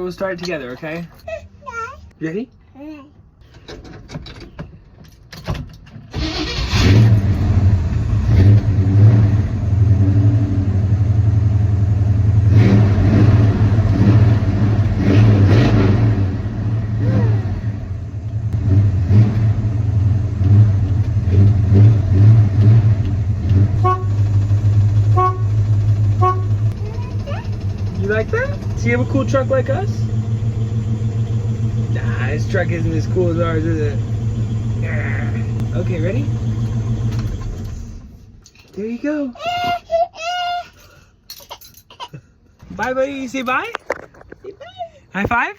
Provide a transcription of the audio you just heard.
we'll start it together, okay? Ready? You like that? Do you have a cool truck like us? Nah, this truck isn't as cool as ours, is it? Okay, ready? There you go. Bye, buddy. You say bye? Say bye. High five?